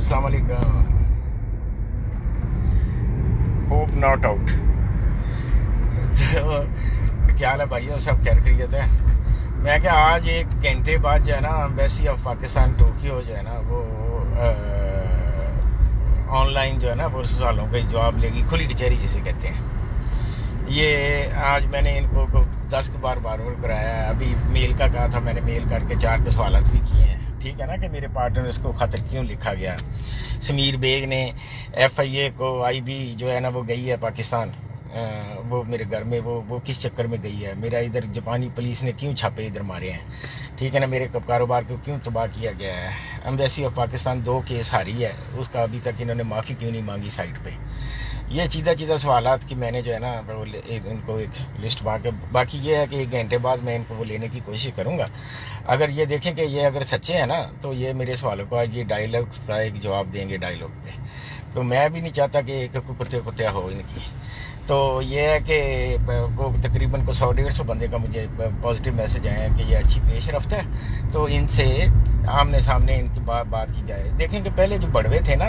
अस्सलाम वालेकुम। Hope not out. तो क्या हाल है भाइयों, सब खैर खैरियत है। मैं क्या आज एक घंटे बाद जो है ना एम्बेसी ऑफ पाकिस्तान टोक्यो जो है ना वो ऑनलाइन जो है ना वो सवालों के जवाब लेगी, खुली कचहरी जिसे कहते हैं। ये आज मैंने इनको 10 बार कराया है। अभी मेल का कहा था, मैंने मेल करके 4 के सवाल भी किए हैं। ठीक है ना कि मेरे पार्टनर इसको खतर क्यों लिखा गया। समीर बेग ने FIA को IB जो है ना वो गई है पाकिस्तान, वो मेरे घर में वो किस चक्कर में गई है। मेरा इधर जापानी पुलिस ने क्यों छापे इधर मारे हैं, ठीक है ना। मेरे कारोबार को क्यों तबाह किया गया है। एम्बेसी ऑफ पाकिस्तान 2 केस हारी है, उसका अभी तक इन्होंने माफ़ी क्यों नहीं मांगी साइट पे। ये चीज़ा सवालात कि मैंने जो है ना वो इनको एक लिस्ट बाकी ये है कि 1 घंटे बाद मैं इनको वो लेने की कोशिश करूँगा। अगर ये देखें कि ये अगर सच्चे हैं ना तो ये मेरे सवालों का ये डायलॉग का एक जवाब देंगे डायलॉग पे। तो मैं भी नहीं चाहता कि एक कुत्ते हो इनकी। तो ये है कि तकरीबन 100-150 बंदे का मुझे पॉजिटिव मैसेज आए हैं कि ये अच्छी पेशरफ्त है, तो इनसे आमने सामने इनकी बात की जाए। देखें कि पहले जो बड़वे थे ना,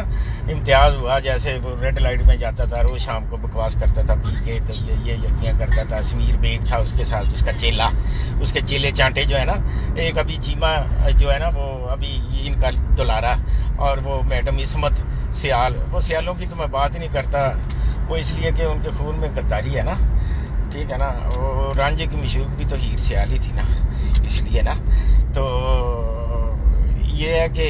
इम्तियाज़ हुआ जैसे वो रेड लाइट में जाता था, रोज़ शाम को बकवास करता था पी के, तो ये यकियाँ करता था। समीर बेग था उसके साथ, उसका चेला, उसके चेले चांटे जो है ना, एक अभी चीमा जो है ना वो अभी इनका दुलारा, और वो मैडम इसमत सियाल। वो सियालों की तो मैं बात ही नहीं करता, वो इसलिए कि उनके खून में गद्दारी है ना, ठीक है ना। वो रांझे की मशहूर भी तो हीर सियाल ही थी ना, इसलिए ना। तो ये है कि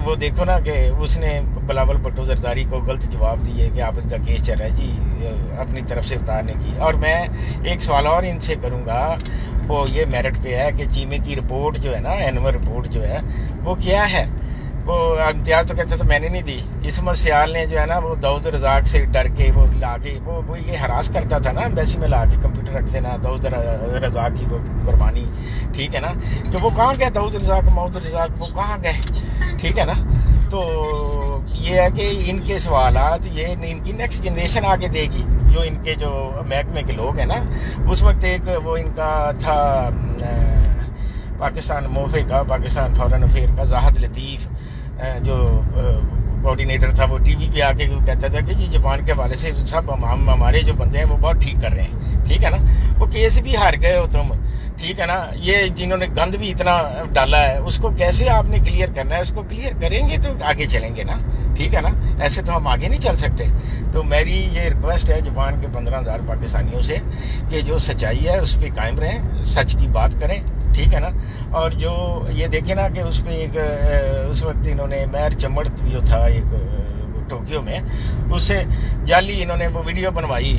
वो देखो ना कि उसने बिलावल भुट्टो जरदारी को गलत जवाब दिए कि आप इसका केस चल रहा है जी अपनी तरफ से उतारने की। और मैं एक सवाल और इनसे करूँगा, वो ये मेरिट पे है कि चीमे की रिपोर्ट जो है ना, एनुअल रिपोर्ट जो है वो क्या है। वो इम्तियाज़ तो कहते तो मैंने नहीं दी। इसमत सियाल ने जो है ना वो दाऊद रज़ाक से डर के वो ला के वो ये हरास करता था ना एम्बेसी में ला के, कंप्यूटर रख देना, दाऊद रज़ाक की वो कुर्बानी, ठीक है ना। तो वो कहाँ गए दाऊद रज़ाक, वो कहाँ गए, ठीक है ना। तो ये है कि इनके सवालात ये इनकी नेक्स्ट जनरेशन आगे देगी, जो इनके जो महकमे के लोग हैं ना। उस वक्त एक वो इनका था पाकिस्तान मोफे का, पाकिस्तान फॉरेन अफेयर का जाहिद लतीफ़ जो कोऑर्डिनेटर था, वो टीवी पे आके कहता था कि ये जापान के हवाले से सब हम हमारे जो बंदे हैं वो बहुत ठीक कर रहे हैं, ठीक है ना। वो केस भी हार गए हो तुम, ठीक है ना। ये जिन्होंने गंद भी इतना डाला है उसको कैसे आपने क्लियर करना है, उसको क्लियर करेंगे तो आगे चलेंगे ना, ठीक है ना। ऐसे तो हम आगे नहीं चल सकते। तो मेरी ये रिक्वेस्ट है जापान के 15,000 पाकिस्तानियों से कि जो सच्चाई है उस पर कायम रहें, सच की बात करें, ठीक है ना। और जो ये देखे ना कि उस पर एक उस वक्त इन्होंने मैर चमड़ जो था एक टोक्यो में, उससे जाली इन्होंने वो वीडियो बनवाई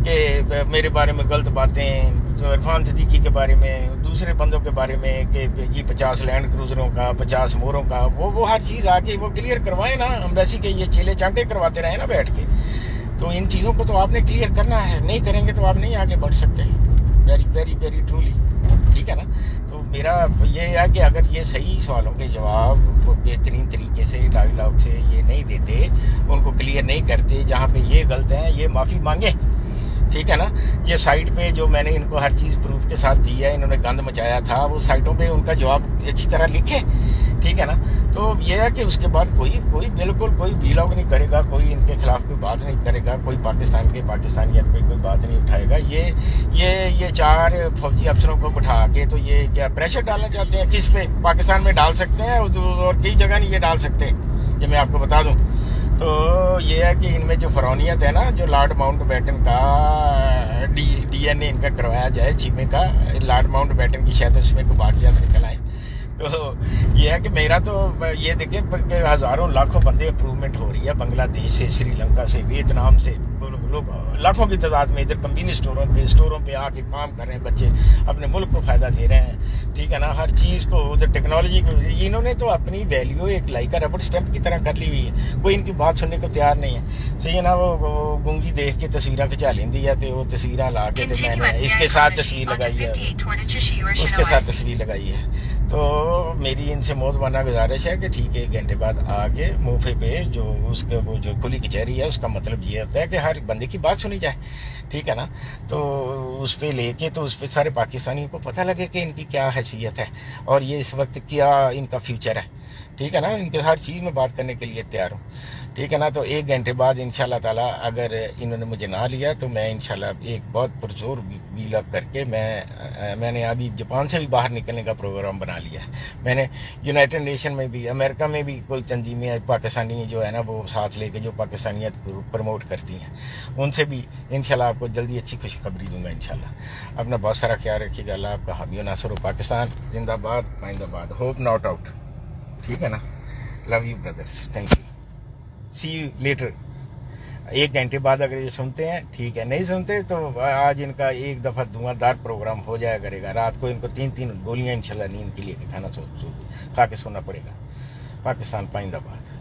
कि मेरे बारे में गलत बातें, तो इरफान सिद्दीकी के बारे में, दूसरे बंदों के बारे में कि ये 50 लैंड क्रूजरों का, 50 मोरों का, वो हर चीज़ आके वो क्लियर करवाए ना। एम्बेसी के ये चेले चांटे करवाते रहे ना बैठ के। तो इन चीज़ों को तो आपने क्लियर करना है, नहीं करेंगे तो आप नहीं आगे बढ़ सकते। वेरी वेरी वेरी ट्रूली, ठीक है ना। तो मेरा ये है कि अगर ये सही सवालों के जवाब बेहतरीन तरीके से डायलॉग से ये नहीं देते, उनको क्लियर नहीं करते, जहाँ पे ये गलत हैं ये माफ़ी मांगे, ठीक है ना। ये साइट पे जो मैंने इनको हर चीज़ प्रूफ के साथ दी है, इन्होंने गंद मचाया था, वो साइटों पे उनका जवाब अच्छी तरह लिखे, ठीक है ना। तो ये है कि उसके बाद कोई बिल्कुल कोई व्लॉग नहीं करेगा, कोई इनके खिलाफ कोई बात नहीं करेगा, कोई पाकिस्तानियत पे कोई बात नहीं उठाएगा। ये 4 फौजी अफसरों को बिठा के तो ये क्या प्रेशर डालना चाहते हैं किस पे, पाकिस्तान में डाल सकते हैं और कई जगह नहीं ये डाल सकते, ये मैं आपको बता दूं। तो ये है कि इनमें जो फरौनियत है ना, जो लॉर्ड माउंटबेटन का DNA इनका करवाया जाए, चीमे का, लॉर्ड माउंटबेटन की शायद उसमें कोई बाकियात निकल आए। तो ये है कि मेरा तो ये देखें हज़ारों लाखों बंदे अप्रूवमेंट हो रही है बांग्लादेश से, श्रीलंका से, वियतनाम से, लोग लाखों की तादाद में इधर कम्युनिटी स्टोरों पे आके काम कर रहे हैं, बच्चे अपने मुल्क को फ़ायदा दे रहे हैं, ठीक है ना। हर चीज़ को उधर टेक्नोलॉजी को इन्होंने तो अपनी वैल्यू एक लाइका रबड़ स्टैंप की तरह कर ली हुई है, कोई इनकी बात सुनने को तैयार नहीं है। सही है ना। वो गूंगी देख के तस्वीरें खिंचा लेंदी है, तो वो तस्वीरें ला के मैंने इसके साथ तस्वीर लगाई है, उसके साथ तस्वीर लगाई है। तो मेरी इनसे मौतवाना गुजारिश है कि ठीक है 1 घंटे बाद आके मुफे पे जो उसके वो जो खुली कचहरी है, उसका मतलब ये होता है कि हर बंदे की बात सुनी जाए, ठीक है ना। तो उस पर लेके तो उस पर सारे पाकिस्तानियों को पता लगे कि इनकी क्या हैसियत है और ये इस वक्त क्या इनका फ्यूचर है। ٹھیک ہے نا، ان کے ہر چیز میں بات کرنے کے لیے تیار ہوں، ٹھیک ہے نا۔ تو 1 گھنٹے بعد انشاءاللہ تعالی اگر انہوں نے مجھے نہ لیا تو میں انشاءاللہ ایک بہت پرزور ویل اپ کر کے میں نے ابھی جاپان سے بھی باہر نکلنے کا پروگرام بنا لیا ہے۔ میں نے یونائٹڈ نیشن میں بھی، امریکہ میں بھی کوئی تنظیمیں پاکستانی جو ہے نا وہ ساتھ لے کے جو پاکستانیت کو پروموٹ کرتی ہیں، ان سے بھی انشاءاللہ آپ کو جلدی اچھی خوشخبری دوں گا انشاءاللہ۔ اپنا بہت سارا خیال رکھیے گا۔ اللہ آپ کا حامی و ناصر ہو۔ پاکستان زندہ باد، پائندہ باد، ہوپ ناٹ آؤٹ، ٹھیک ہے نا۔ Love you brothers, thank you, see you later. 1 گھنٹے بعد اگر یہ سنتے ہیں ٹھیک ہے، نہیں سنتے تو آج ان کا ایک دفعہ دھواں دار پروگرام ہو جایا کرے گا۔ رات کو ان کو 3 گولیاں انشاءاللہ نیند کے لیے کھا کے سونا پڑے گا۔ پاکستان پائندہ باد۔